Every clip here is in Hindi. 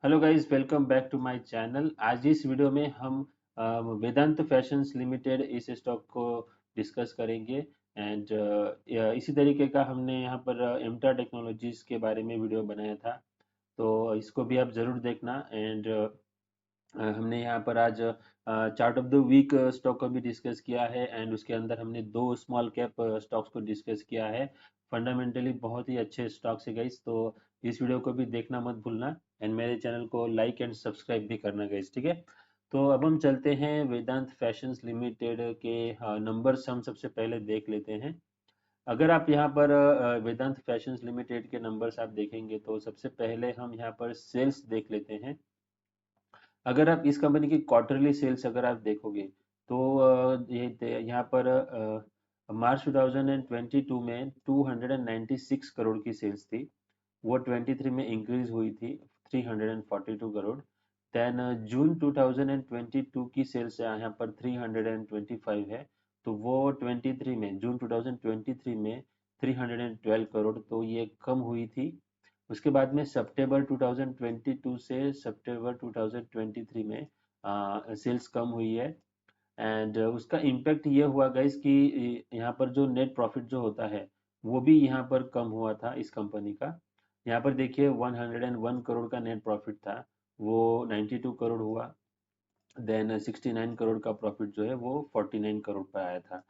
Hello guys, welcome back to my channel. आज इस वीडियो में हम वेदांत फैशंस लिमिटेड इस स्टॉक को डिस्कस करेंगे। एंड इसी तरीके का हमने यहाँ पर एमटा टेक्नोलॉजीज के बारे में वीडियो बनाया था, तो इसको भी आप जरूर देखना। एंड हमने यहाँ पर आज chart of the week stock को भी डिस्कस किया है, एंड उसके अंदर हमने दो स्मॉल कैप स्टॉक्स को डिस्कस किया है। फंडामेंटली बहुत ही अच्छे स्टॉक्स है गाइस, तो इस वीडियो को भी देखना मत भूलना। एंड मेरे चैनल को लाइक एंड सब्सक्राइब भी करना गाइस, ठीक है। तो अब हम चलते हैं वेदांत फैशंस लिमिटेड के नंबर्स हम सबसे पहले देख लेते हैं। अगर आप यहाँ पर वेदांत फैशंस लिमिटेड के नंबर्स आप देखेंगे तो सबसे पहले हम यहाँ पर सेल्स देख लेते हैं। अगर आप इस कंपनी की क्वार्टरली सेल्स अगर आप देखोगे तो ये यहाँ पर मार्च 2022 में 296 करोड़ की सेल्स थी। वो 23 में इंक्रीज हुई थी 342 करोड़। देन जून 2022 की सेल्स यहाँ पर 325 है, तो वो 23 में जून 2023 में 312 करोड़, तो ये कम हुई थी। उसके बाद में सितंबर 2022 से सितंबर 2023 में सेल्स कम हुई है। एंड उसका इम्पैक्ट ये हुआ गाइस कि यहाँ पर जो नेट प्रॉफिट जो होता है वो भी यहाँ पर कम हुआ था इस कंपनी का। यहाँ पर देखिए 101 करोड़ का नेट प्रॉफिट था, वो 92 करोड़ हुआ। देन 69 करोड़ का प्रॉफिट जो है वो 49 करोड़ पर आया था।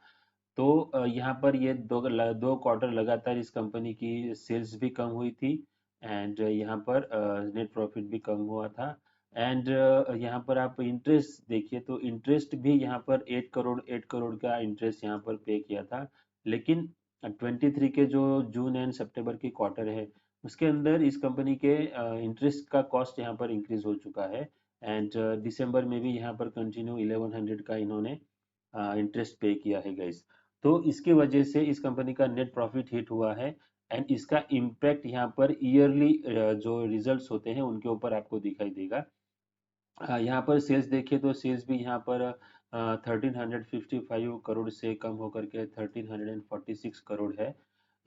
तो यहाँ पर ये दो क्वार्टर लगातार इस कंपनी की सेल्स भी कम हुई थी, एंड यहाँ पर नेट प्रॉफिट भी कम हुआ था। एंड यहाँ पर आप इंटरेस्ट देखिए तो इंटरेस्ट भी यहाँ पर 8 करोड़ का इंटरेस्ट यहाँ पर पे किया था। लेकिन 23 के जो जून एंड सितंबर की क्वार्टर है उसके अंदर इस कंपनी के इंटरेस्ट का कॉस्ट यहाँ पर इंक्रीज हो चुका है। एंड दिसंबर में भी यहाँ पर कंटिन्यू 1100 का इन्होंने इंटरेस्ट पे किया है गाइस। तो इसके वजह से इस कंपनी का नेट प्रॉफिट हिट हुआ है। एंड इसका इम्पैक्ट यहाँ पर ईयरली जो रिजल्ट्स होते हैं उनके ऊपर आपको दिखाई देगा। यहाँ पर सेल्स देखिए तो सेल्स भी यहाँ पर 1355 करोड़ से कम होकर के 1346 करोड़ है।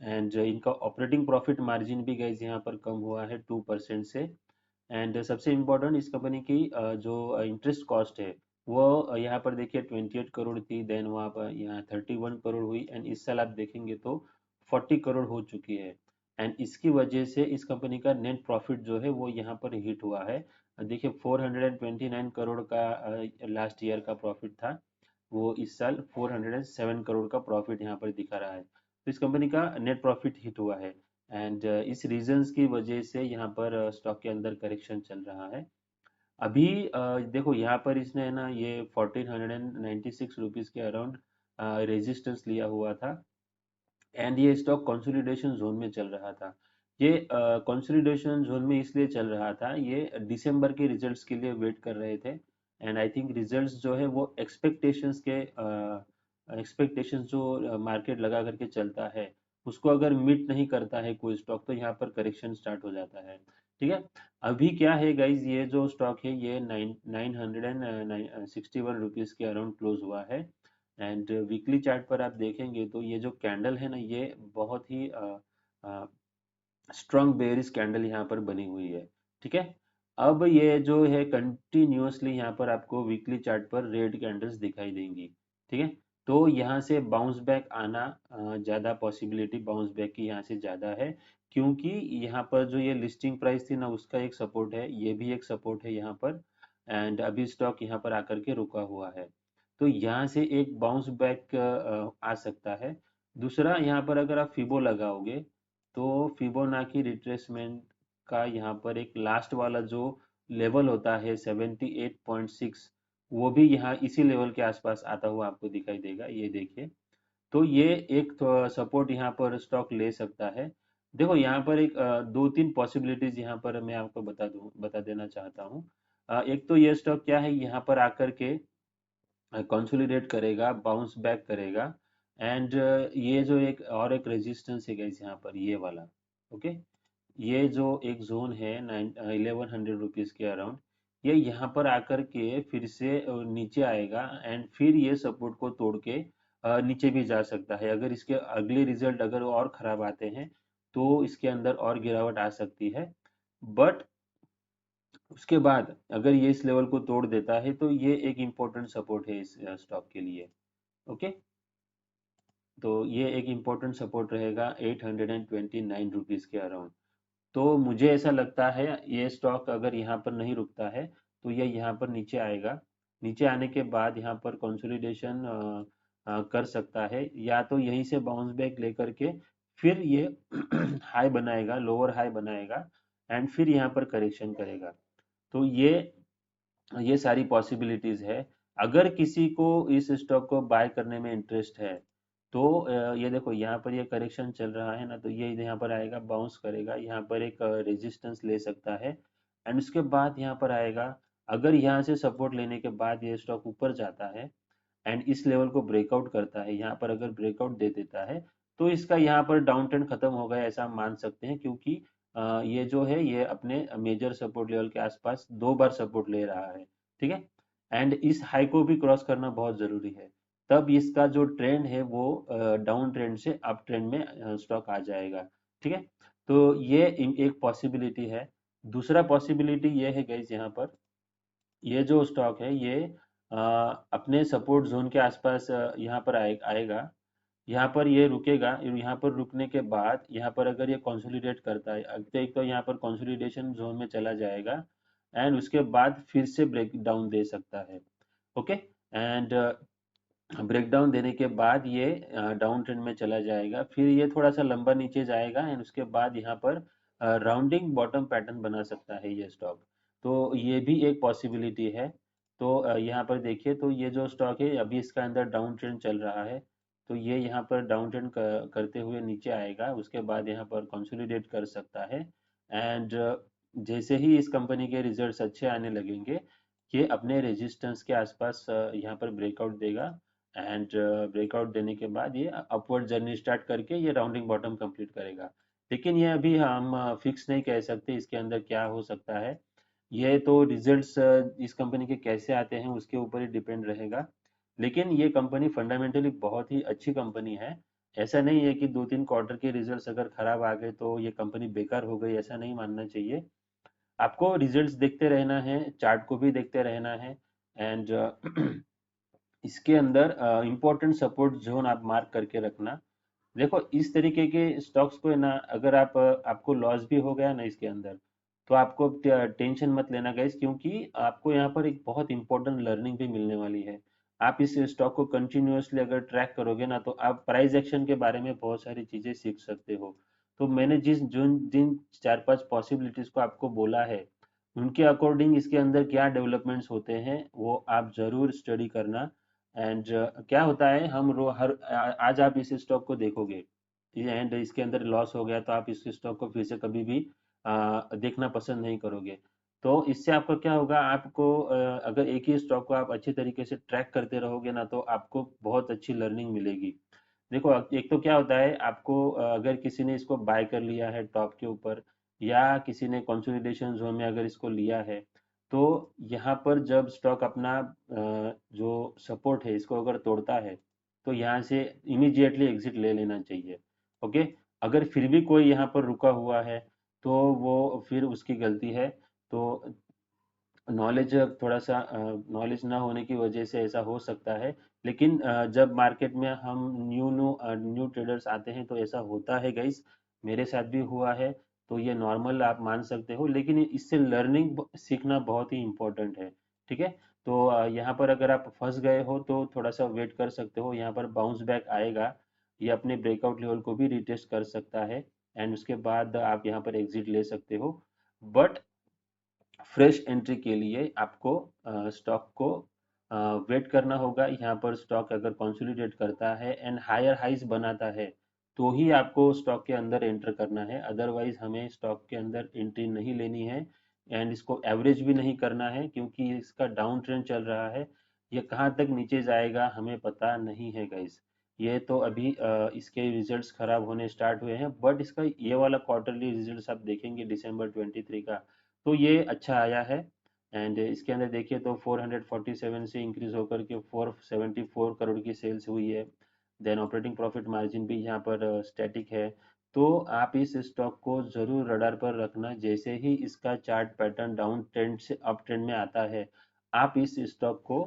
एंड इनका ऑपरेटिंग प्रॉफिट मार्जिन भी गाइस यहाँ पर कम हुआ है 2% से। एंड सबसे इम्पोर्टेंट इस कंपनी की जो इंटरेस्ट कॉस्ट है वो यहाँ पर देखिए 28 करोड़ थी, देन वहाँ पर यहाँ 31 करोड़ हुई, एंड इस साल आप देखेंगे तो 40 करोड़ हो चुकी है। एंड इसकी वजह से इस कंपनी का नेट प्रॉफिट जो है वो यहाँ पर हिट हुआ है। देखिए 429 करोड़ का लास्ट ईयर का प्रॉफिट था, वो इस साल 407 करोड़ का प्रॉफिट यहाँ पर दिखा रहा है। तो इस कंपनी का नेट प्रॉफिट हिट हुआ है। एंड इस रीजंस की वजह से यहाँ पर स्टॉक के अंदर करेक्शन चल रहा है अभी। देखो यहाँ पर इसने है ना ये 1496 रुपीज के अराउंड रेजिस्टेंस लिया हुआ था। एंड ये स्टॉक कंसोलिडेशन जोन में चल रहा था। ये कंसोलिडेशन जोन में इसलिए चल रहा था, ये दिसंबर के रिजल्ट्स के लिए वेट कर रहे थे। एंड आई थिंक रिजल्ट्स जो है वो एक्सपेक्टेशंस जो मार्केट लगा करके चलता है उसको अगर मीट नहीं करता है कोई स्टॉक तो यहाँ पर करेक्शन स्टार्ट हो जाता है, ठीक है। अभी क्या है गाइज, ये जो स्टॉक है ये 961 रुपीज के अराउंड क्लोज हुआ है। एंड वीकली चार्ट पर आप देखेंगे तो ये जो कैंडल है ना ये बहुत ही स्ट्रॉन्ग बेयरिश कैंडल यहाँ पर बनी हुई है, ठीक है। अब ये जो है कंटिन्यूअसली यहाँ पर आपको वीकली चार्ट पर रेड कैंडल्स दिखाई देंगी, ठीक है। तो यहाँ से बाउंस बैक आना ज़्यादा पॉसिबिलिटी बाउंस बैक की यहाँ से ज़्यादा है, क्योंकि यहाँ पर जो ये लिस्टिंग प्राइस थी ना उसका एक सपोर्ट है, ये भी एक सपोर्ट है यहाँ पर। एंड अभी स्टॉक यहाँ पर आकर के रुका हुआ है, तो यहाँ से एक बाउंस बैक आ सकता है। दूसरा यहाँ पर अगर आप फिबो लगाओगे तो फिबोनाची रिट्रेसमेंट का यहाँ पर एक लास्ट वाला जो लेवल होता है 78.6, वो भी यहाँ इसी लेवल के आसपास आता हुआ आपको दिखाई देगा, ये देखिए। तो ये एक सपोर्ट यहाँ पर स्टॉक ले सकता है। देखो यहाँ पर एक दो तीन पॉसिबिलिटीज यहाँ पर मैं आपको बता देना चाहता हूँ। एक तो ये स्टॉक क्या है यहाँ पर आकर के कंसोलिडेट करेगा, बाउंस बैक करेगा। एंड ये जो एक रेजिस्टेंस है गाइस यहाँ पर ये वाला, ओके। ये जो एक जोन है 1100 रुपीज के अराउंड, ये यहाँ पर आकर के फिर से नीचे आएगा, एंड फिर ये सपोर्ट को तोड़ के नीचे भी जा सकता है। अगर इसके अगले रिजल्ट अगर और खराब आते हैं तो इसके अंदर और गिरावट आ सकती है। बट उसके बाद अगर ये इस लेवल को तोड़ देता है तो ये एक इम्पोर्टेंट सपोर्ट है इस स्टॉक के लिए। ओके, तो ये एक इम्पोर्टेंट सपोर्ट रहेगा 829 रुपीज के अराउंड। तो मुझे ऐसा लगता है ये स्टॉक अगर यहाँ पर नहीं रुकता है तो ये यहाँ पर नीचे आएगा। नीचे आने के बाद यहाँ पर कंसोलिडेशन कर सकता है, या तो यहीं से बाउंस बैक लेकर के फिर ये हाई बनाएगा, लोअर हाई बनाएगा, एंड फिर यहाँ पर करेक्शन करेगा। तो ये सारी पॉसिबिलिटीज है। अगर किसी को इस स्टॉक को बाय करने में इंटरेस्ट है तो ये देखो यहाँ पर ये करेक्शन चल रहा है ना, तो ये यहाँ पर आएगा, बाउंस करेगा, यहाँ पर एक रेजिस्टेंस ले सकता है, एंड उसके बाद यहाँ पर आएगा। अगर यहाँ से सपोर्ट लेने के बाद ये स्टॉक ऊपर जाता है एंड इस लेवल को ब्रेकआउट करता है, यहाँ पर अगर ब्रेकआउट दे देता है तो इसका यहाँ पर डाउन ट्रेंड खत्म हो गया ऐसा हम मान सकते हैं, क्योंकि ये जो है ये अपने मेजर सपोर्ट लेवल के आसपास 2 बार सपोर्ट ले रहा है। ठीक है, एंड इस हाई को भी क्रॉस करना बहुत जरूरी है, तब इसका जो ट्रेंड है वो डाउन ट्रेंड से अप ट्रेंड में स्टॉक आ जाएगा। ठीक है, तो ये एक पॉसिबिलिटी है। दूसरा पॉसिबिलिटी ये है गाइस, यहाँ पर ये जो स्टॉक है ये अपने सपोर्ट जोन के आसपास यहाँ पर आएगा। यहाँ पर ये रुकेगा, यहाँ पर रुकने के बाद यहाँ पर अगर ये कंसोलिडेट करता है, एक तो यहाँ पर कंसोलिडेशन जोन में चला जाएगा एंड उसके बाद फिर से ब्रेक डाउन दे सकता है। ओके, एंड ब्रेक डाउन देने के बाद ये डाउन ट्रेंड में चला जाएगा, फिर ये थोड़ा सा लंबा नीचे जाएगा एंड उसके बाद यहाँ पर राउंडिंग बॉटम पैटर्न बना सकता है ये स्टॉक। तो ये भी एक पॉसिबिलिटी है। तो यहाँ पर देखिए, तो ये जो स्टॉक है अभी इसका अंदर डाउन ट्रेंड चल रहा है, तो ये यहाँ पर डाउन ट्रेंड करते हुए नीचे आएगा, उसके बाद यहाँ पर कंसोलिडेट कर सकता है, एंड जैसे ही इस कंपनी के रिजल्ट्स अच्छे आने लगेंगे ये अपने रेजिस्टेंस के आसपास यहाँ पर ब्रेकआउट देगा, एंड ब्रेकआउट देने के बाद ये अपवर्ड जर्नी स्टार्ट करके ये राउंडिंग बॉटम कंप्लीट करेगा। लेकिन ये अभी हम फिक्स नहीं कह सकते इसके अंदर क्या हो सकता है। ये तो रिजल्ट्स इस कंपनी के कैसे आते हैं उसके ऊपर ही डिपेंड रहेगा। लेकिन ये कंपनी फंडामेंटली बहुत ही अच्छी कंपनी है। ऐसा नहीं है कि 2-3 क्वार्टर के रिजल्ट्स अगर खराब आ गए तो ये कंपनी बेकार हो गई, ऐसा नहीं मानना चाहिए। आपको रिजल्ट्स देखते रहना है, चार्ट को भी देखते रहना है, एंड इसके अंदर इम्पोर्टेंट सपोर्ट जोन आप मार्क करके रखना। देखो इस तरीके के स्टॉक्स को है ना, अगर आपको लॉस भी हो गया ना इसके अंदर, तो आपको टेंशन मत लेना गाइस, क्योंकि आपको यहाँ पर एक बहुत इंपॉर्टेंट लर्निंग भी मिलने वाली है। आप इस स्टॉक को कंटिन्यूअसली अगर ट्रैक करोगे ना तो आप प्राइस एक्शन के बारे में बहुत सारी चीजें सीख सकते हो। तो मैंने जिन 4-5 पॉसिबिलिटीज को आपको बोला है उनके अकॉर्डिंग इसके अंदर क्या डेवलपमेंट्स होते हैं वो आप जरूर स्टडी करना। एंड क्या होता है, हम रो हर आज आप इस स्टॉक को देखोगे एंड इसके अंदर लॉस हो गया तो आप इस स्टॉक को फिर से कभी भी देखना पसंद नहीं करोगे। तो इससे आपका क्या होगा, आपको अगर एक ही स्टॉक को आप अच्छी तरीके से ट्रैक करते रहोगे ना तो आपको बहुत अच्छी लर्निंग मिलेगी। देखो एक तो क्या होता है, आपको अगर किसी ने इसको बाय कर लिया है टॉप के ऊपर, या किसी ने कंसोलिडेशन जोन में अगर इसको लिया है, तो यहाँ पर जब स्टॉक अपना जो सपोर्ट है इसको अगर तोड़ता है तो यहाँ से इमीडिएटली एग्जिट ले लेना चाहिए। ओके, अगर फिर भी कोई यहाँ पर रुका हुआ है तो वो फिर उसकी गलती है। तो नॉलेज थोड़ा सा नॉलेज ना होने की वजह से ऐसा हो सकता है। लेकिन जब मार्केट में हम न्यू ट्रेडर्स आते हैं तो ऐसा होता है गाइस, मेरे साथ भी हुआ है। तो ये नॉर्मल आप मान सकते हो, लेकिन इससे लर्निंग सीखना बहुत ही इम्पोर्टेंट है। ठीक है, तो यहाँ पर अगर आप फंस गए हो तो थोड़ा सा वेट कर सकते हो, यहाँ पर बाउंस बैक आएगा, ये अपने ब्रेकआउट लेवल को भी रिटेस्ट कर सकता है, एंड उसके बाद आप यहाँ पर एग्जिट ले सकते हो। बट फ्रेश एंट्री के लिए आपको स्टॉक को वेट करना होगा। यहाँ पर स्टॉक अगर कंसोलिडेट करता है एंड हायर हाइज बनाता है तो ही आपको स्टॉक के अंदर एंटर करना है, अदरवाइज हमें स्टॉक के अंदर एंट्री नहीं लेनी है, एंड इसको एवरेज भी नहीं करना है, क्योंकि इसका डाउन ट्रेंड चल रहा है। ये कहाँ तक नीचे जाएगा हमें पता नहीं है गाइस। ये तो अभी इसके रिजल्ट्स खराब होने स्टार्ट हुए हैं, बट इसका ये वाला क्वार्टरली रिजल्ट्स आप देखेंगे दिसंबर 23 का, तो ये अच्छा आया है। एंड इसके अंदर देखिए तो 447 से इंक्रीज होकर के 474 करोड़ की सेल्स हुई है। देन ऑपरेटिंग प्रॉफिट मार्जिन भी यहाँ पर स्टैटिक है, तो आप इस स्टॉक को जरूर रडार पर रखना। जैसे ही इसका चार्ट पैटर्न डाउन ट्रेंड से अप ट्रेंड में आता है, आप इस स्टॉक को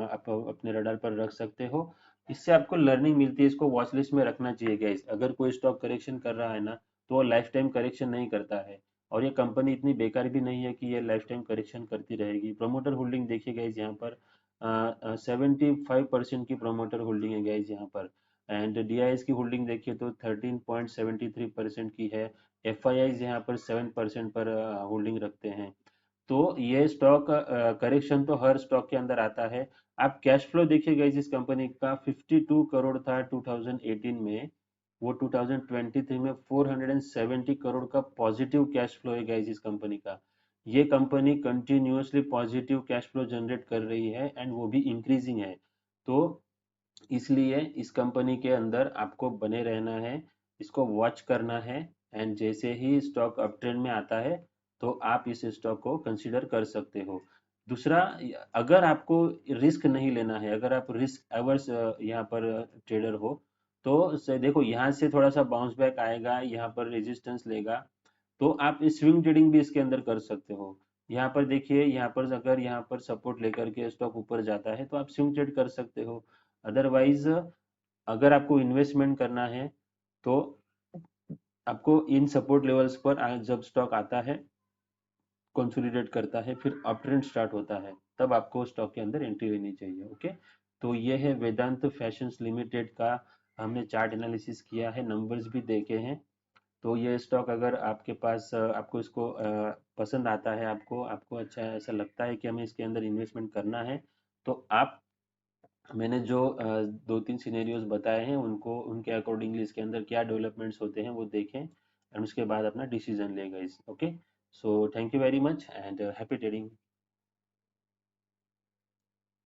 आप अपने रडार पर रख सकते हो। इससे आपको लर्निंग मिलती है, इसको वॉच लिस्ट में रखना चाहिए गाइस। अगर कोई स्टॉक करेक्शन कर रहा है ना, तो वो लाइफ टाइम करेक्शन नहीं करता है, और ये कंपनी इतनी बेकार भी नहीं है कि ये लाइफ टाइम करेक्शन करती रहेगी। प्रमोटर होल्डिंग देखिए गाइस, यहाँ पर 75% की प्रमोटर होल्डिंग है गाइस यहाँ पर। एंड डीआईएस की होल्डिंग देखिए तो 13.73% की है। एफआईआईज यहाँ पर 7% पर होल्डिंग रखते हैं। तो ये स्टॉक करेक्शन तो हर स्टॉक के अंदर आता है। आप कैश फ्लो देखिएगा इस कंपनी का 52 करोड़ था 2018 में, वो 2023 में 470 करोड़ का पॉजिटिव कैश फ्लो है गाइस इस कंपनी का। ये company continuously positive cash flow generate कर रही है, एंड वो भी इंक्रीजिंग है। तो इसलिए इस कंपनी के अंदर आपको बने रहना है, इसको वॉच करना है। एंड जैसे ही स्टॉक अप ट्रेंड में आता है, तो आप इस स्टॉक को कंसीडर कर सकते हो। दूसरा, अगर आपको रिस्क नहीं लेना है, अगर आप रिस्क एवर्स यहाँ पर ट्रेडर हो, तो से देखो यहाँ से थोड़ा सा बाउंस बैक आएगा, यहाँ पर रेजिस्टेंस लेगा, तो आप स्विंग ट्रेडिंग भी इसके अंदर कर सकते हो। यहाँ पर देखिए, यहाँ पर अगर यहाँ पर सपोर्ट लेकर के स्टॉक ऊपर जाता है, तो आप स्विंग ट्रेड कर सकते हो। अदरवाइज अगर आपको इन्वेस्टमेंट करना है, तो आपको इन सपोर्ट लेवल्स पर जब स्टॉक आता है, कंसोलिडेट करता है, फिर अप ट्रेंड स्टार्ट होता है, तब आपको स्टॉक के अंदर एंट्री लेनी चाहिए। ओके, तो ये है वेदांत फैशंस लिमिटेड का। हमने चार्ट एनालिसिस किया है, नंबर्स भी देखे हैं। तो ये स्टॉक अगर आपके पास आपको इसको पसंद आता है, आपको आपको अच्छा ऐसा लगता है कि हमें इसके अंदर इन्वेस्टमेंट करना है, तो आप, मैंने जो दो तीन सिनेरियोज बताए हैं, उनको उनके अकॉर्डिंगली इसके अंदर क्या डेवलपमेंट्स होते हैं वो देखें, एंड उसके बाद अपना डिसीजन लेगा इस। Okay, so thank you very much and happy trading.